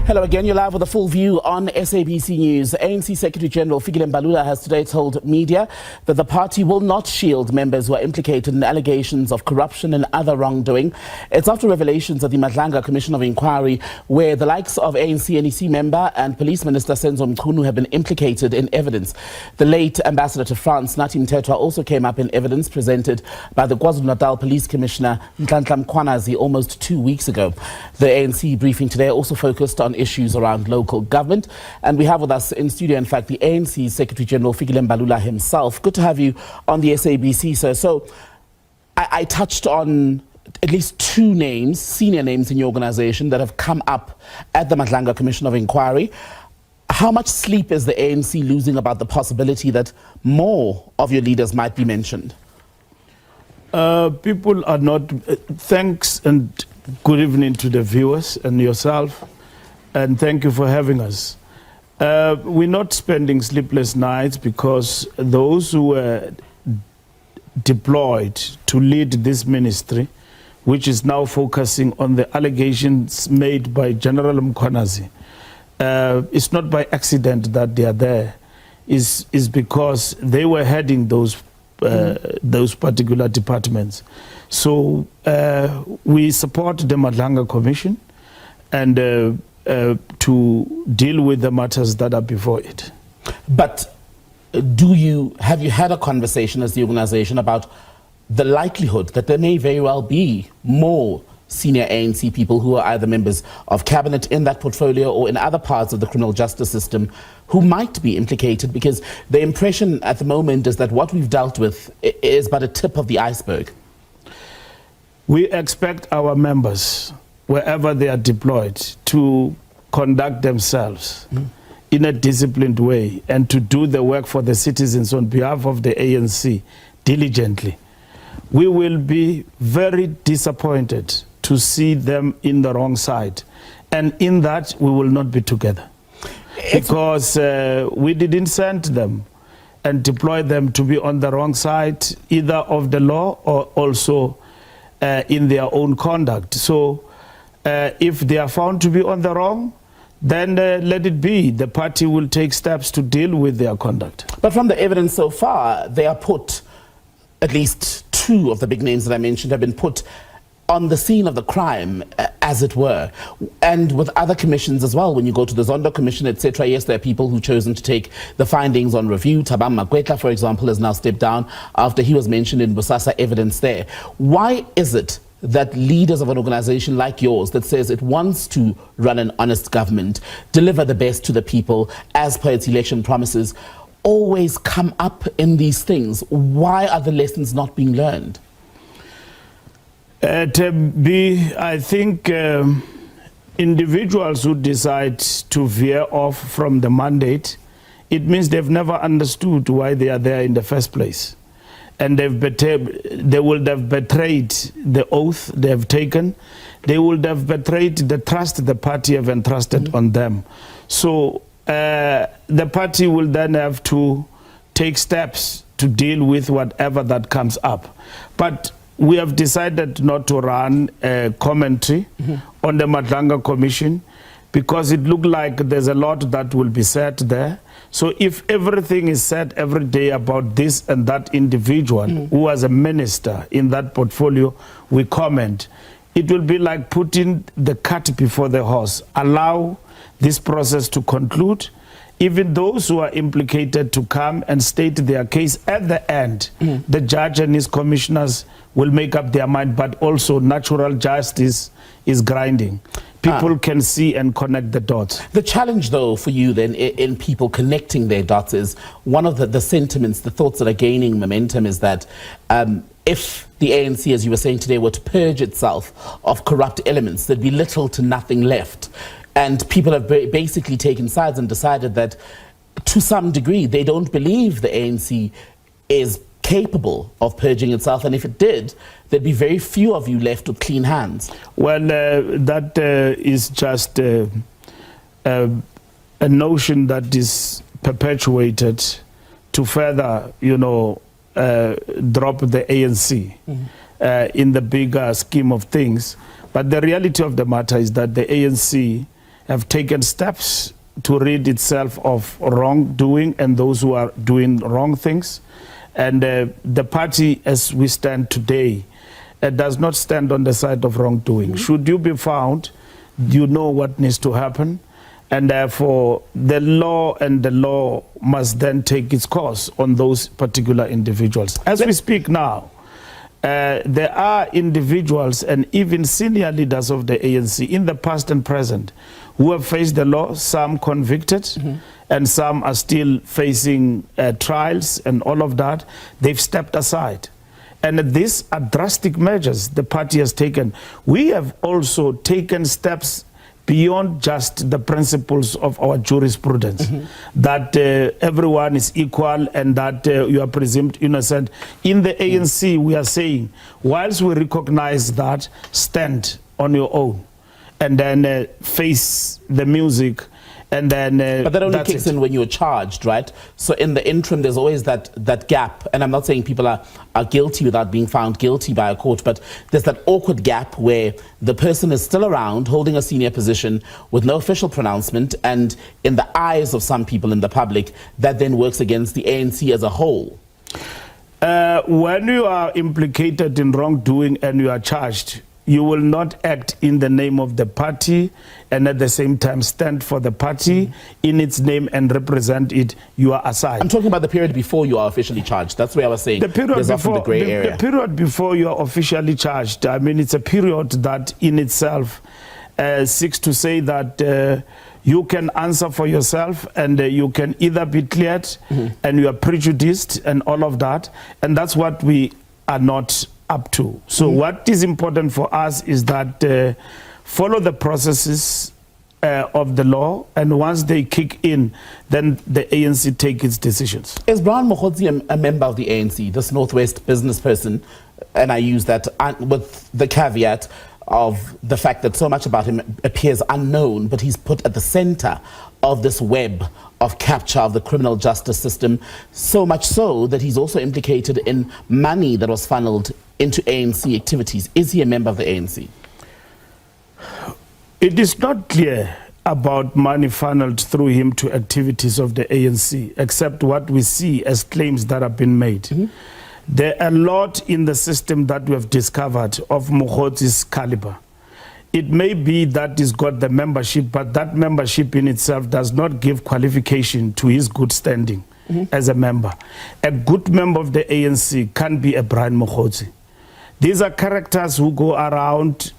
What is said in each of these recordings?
Hello again, you're live with a full view on SABC News. ANC Secretary General Fikile Mbalula has today told media that the party will not shield members who are implicated in allegations of corruption and other wrongdoing. It's after revelations at the Madlanga Commission of Inquiry where the likes of ANC NEC member and Police Minister Senzo Mchunu have been implicated in evidence. The late ambassador to France, Nathi Mthethwa, also came up in evidence presented by the KwaZulu-Natal Police Commissioner Nhlanhla Mkhwanazi almost 2 weeks ago. The ANC briefing today also focused on issues around local government. And we have with us in studio, in fact, the ANC Secretary General Fikile Mbalula himself. Good to have you on the SABC, sir. So I touched on at least two names, senior names in your organization that have come up at the Madlanga Commission of Inquiry. How much sleep is the ANC losing about the possibility that more of your leaders might be mentioned? People are not... thanks and good evening to the viewers and yourself. And thank you for having us. We're not spending sleepless nights because those who were deployed to lead this ministry, which is now focusing on the allegations made by General Mkhwanazi, it's not by accident that they are there. Is because they were heading those particular departments. So we support the Madlanga Commission and to deal with the matters that are before it. But have you had a conversation as the organization about the likelihood that there may very well be more senior ANC people who are either members of cabinet in that portfolio or in other parts of the criminal justice system who might be implicated? Because the impression at the moment is that what we've dealt with is but a tip of the iceberg. We expect our members, wherever they are deployed, to conduct themselves in a disciplined way and to do the work for the citizens on behalf of the ANC diligently. We will be very disappointed to see them in the wrong side. And in that, we will not be together. Because we didn't send them and deploy them to be on the wrong side, either of the law or also in their own conduct. So if they are found to be on the wrong, then let it be. The party will take steps to deal with their conduct. But from the evidence so far, they are put, at least two of the big names that I mentioned have been put on the scene of the crime, as it were, and with other commissions as well. When you go to the Zondo Commission, etc., yes, there are people who've chosen to take the findings on review. Thabang Makwetla, for example, has now stepped down after he was mentioned in Bosasa evidence there. Why is it that leaders of an organization like yours that says it wants to run an honest government, deliver the best to the people as per its election promises, always come up in these things? Why are the lessons not being learned? I think individuals who decide to veer off from the mandate, it means they've never understood why they are there in the first place. And they would have betrayed the oath they have taken. They would have betrayed the trust the party have entrusted on them. So the party will then have to take steps to deal with whatever that comes up. But we have decided not to run a commentary on the Madlanga Commission because it looked like there's a lot that will be said there. So if everything is said every day about this and that individual who was a minister in that portfolio, we comment, it will be like putting the cart before the horse. Allow this process to conclude. Even those who are implicated to come and state their case at the end, the judge and his commissioners will make up their mind, but also natural justice is grinding. People can see and connect the dots. The challenge, though, for you then in people connecting their dots is one of the sentiments, the thoughts that are gaining momentum is that if the ANC, as you were saying today, were to purge itself of corrupt elements, there'd be little to nothing left. And people have basically taken sides and decided that, to some degree, they don't believe the ANC is capable of purging itself. And if it did, there'd be very few of you left with clean hands. Well, that is just a notion that is perpetuated to further, drop the ANC in the bigger scheme of things. But the reality of the matter is that the ANC have taken steps to rid itself of wrongdoing and those who are doing wrong things. And the party, as we stand today, does not stand on the side of wrongdoing. Should you be found, you know what needs to happen. And therefore, the law must then take its course on those particular individuals. As we speak now, there are individuals and even senior leaders of the ANC in the past and present who have faced the law, some convicted, and some are still facing trials and all of that. They've stepped aside. And these are drastic measures the party has taken. We have also taken steps beyond just the principles of our jurisprudence, that everyone is equal and that you are presumed innocent. In the ANC, we are saying, whilst we recognize that, stand on your own and then face the music. And then, but that only kicks in when you're charged, right? So in the interim, there's always that gap. And I'm not saying people are guilty without being found guilty by a court, but there's that awkward gap where the person is still around, holding a senior position with no official pronouncement, and in the eyes of some people in the public, that then works against the ANC as a whole. When you are implicated in wrongdoing and you are charged, you will not act in the name of the party and at the same time stand for the party in its name and represent it. You are aside. I'm talking about the period before you are officially charged. That's where I was saying the period there's often before, the grey area. The period before you are officially charged, I mean, it's a period that in itself seeks to say that you can answer for yourself and you can either be cleared and you are prejudiced and all of that. And that's what we are not up to. So what is important for us is that follow the processes of the law, and once they kick in, then the ANC take its decisions. Is Brian Mogotsi a member of the ANC, this Northwest business person? And I use that with the caveat of the fact that so much about him appears unknown, but he's put at the center of this web of capture of the criminal justice system, so much so that he's also implicated in money that was funneled into ANC activities. Is he a member of the ANC? It is not clear about money funneled through him to activities of the ANC, except what we see as claims that have been made. There are a lot in the system that we have discovered of Mogotsi's caliber. It may be that he's got the membership, but that membership in itself does not give qualification to his good standing as a member. A good member of the ANC can be a Brian Mogotsi. These are characters who go around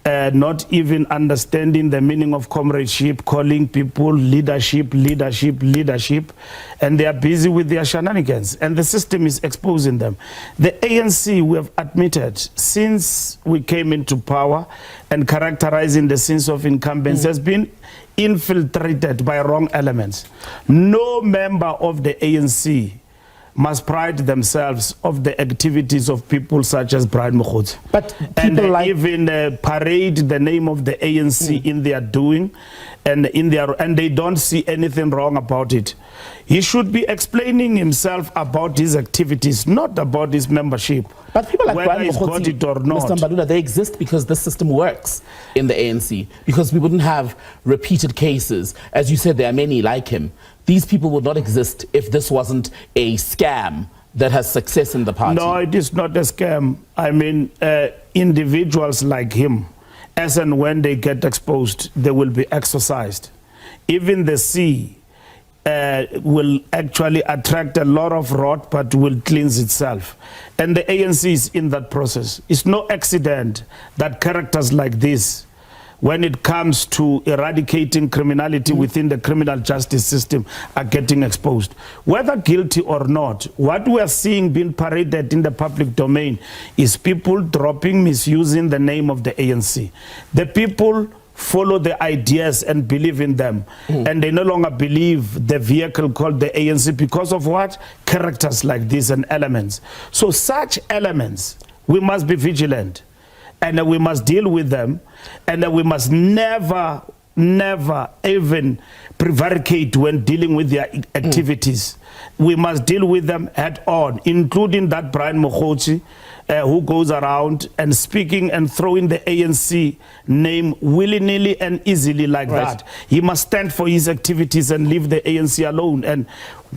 not even understanding the meaning of comradeship, calling people leadership, and they are busy with their shenanigans, and the system is exposing them. The ANC, we have admitted, since we came into power and characterizing the sense of incumbents, has been infiltrated by wrong elements. No member of the ANC must pride themselves of the activities of people such as Brian Mogotsi. But and even parade the name of the ANC in their doing and they don't see anything wrong about it. He should be explaining himself about his activities, not about his membership. But people like Brian Mogotsi, got it or not. Mr. Mbalula, they exist because this system works in the ANC, because we wouldn't have repeated cases. As you said, there are many like him. These people would not exist if this wasn't a scam that has success in the party. No, it is not a scam. I mean, individuals like him, as and when they get exposed, they will be exorcised. Even the sea will actually attract a lot of rot, but will cleanse itself. And the ANC is in that process. It's no accident that characters like this, when it comes to eradicating criminality within the criminal justice system, are getting exposed. Whether guilty or not, what we are seeing being paraded in the public domain is people dropping, misusing the name of the ANC. The people follow the ideas and believe in them, and they no longer believe the vehicle called the ANC because of what? Characters like this and elements. So such elements, we must be vigilant. And we must deal with them, and we must never even prevaricate when dealing with their activities. We must deal with them head on, including that Brian Mogotsi, who goes around and speaking and throwing the ANC name willy-nilly and easily like that. He must stand for his activities and leave the ANC alone. And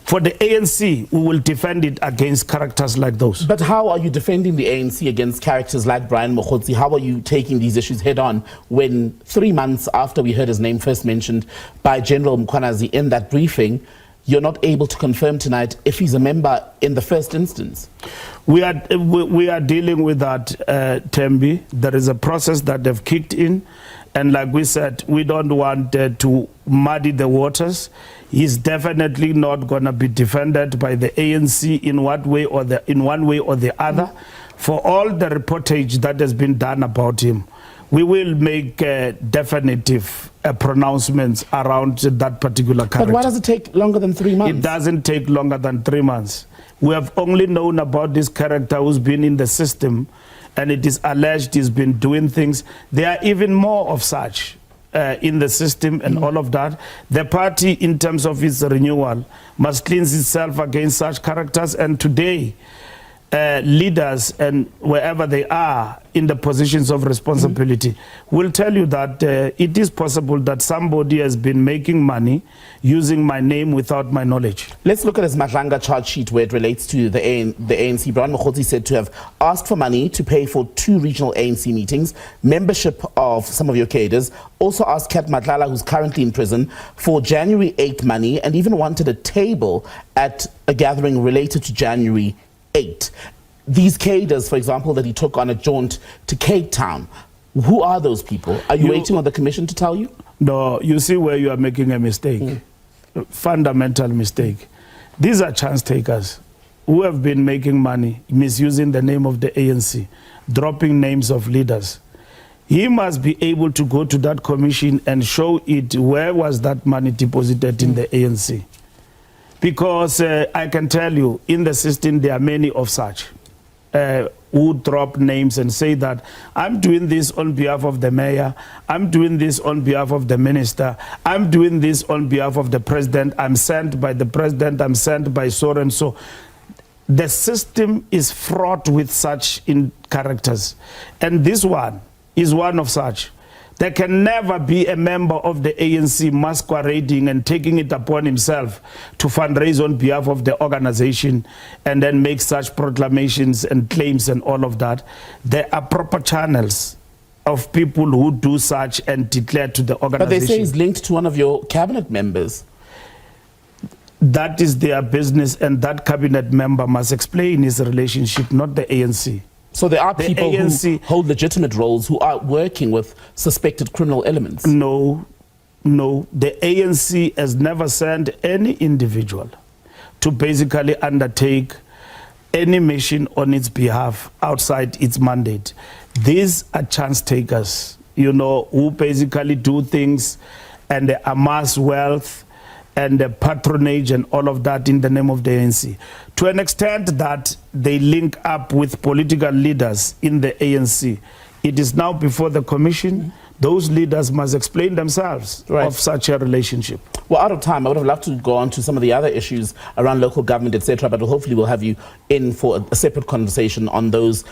for the ANC, we will defend it against characters like those. But how are you defending the ANC against characters like Brian Mokhotsi? How are you taking these issues head on when 3 months after we heard his name first mentioned by General Mkhwanazi in that briefing, you're not able to confirm tonight if he's a member in the first instance? We are dealing with that, Tembi. There is a process that they've kicked in. And like we said, we don't want to muddy the waters. He's definitely not going to be defended by the ANC in one way or the other. For all the reportage that has been done about him, we will make definitive pronouncements around that particular character. But why does it take longer than 3 months? It doesn't take longer than 3 months. We have only known about this character who's been in the system, and it is alleged he's been doing things. There are even more of such in the system and all of that. The party, in terms of its renewal, must cleanse itself against such characters. And today, leaders and wherever they are in the positions of responsibility will tell you that it is possible that somebody has been making money using my name without my knowledge. Let's look at his Madlanga charge sheet where it relates to the ANC. Brian Mokhotsi said to have asked for money to pay for 2 regional ANC meetings, membership of some of your cadres, also asked Kat Madlala, who's currently in prison, for January 8th money, and even wanted a table at a gathering related to January 8. These cadres, for example, that he took on a jaunt to Cape Town, who are those people? Are you waiting on the commission to tell you? No, you see where you are making a mistake, fundamental mistake. These are chance takers who have been making money, misusing the name of the ANC, dropping names of leaders. He must be able to go to that commission and show it where was that money deposited in the ANC. Because I can tell you, in the system, there are many of such who drop names and say that I'm doing this on behalf of the mayor, I'm doing this on behalf of the minister, I'm doing this on behalf of the president, I'm sent by the president, I'm sent by so and so. The system is fraught with such characters. And this one is one of such. There can never be a member of the ANC masquerading and taking it upon himself to fundraise on behalf of the organization and then make such proclamations and claims and all of that. There are proper channels of people who do such and declare to the organization. But they say he's linked to one of your cabinet members. That is their business, and that cabinet member must explain his relationship, not the ANC. So there are people who hold legitimate roles who are working with suspected criminal elements? No. The ANC has never sent any individual to basically undertake any mission on its behalf outside its mandate. These are chance takers, who basically do things and they amass wealth and the patronage and all of that in the name of the ANC. To an extent that they link up with political leaders in the ANC. It is now before the commission. Those leaders must explain themselves of such a relationship. Well, out of time, I would have loved to go on to some of the other issues around local government, etc., but hopefully we'll have you in for a separate conversation on those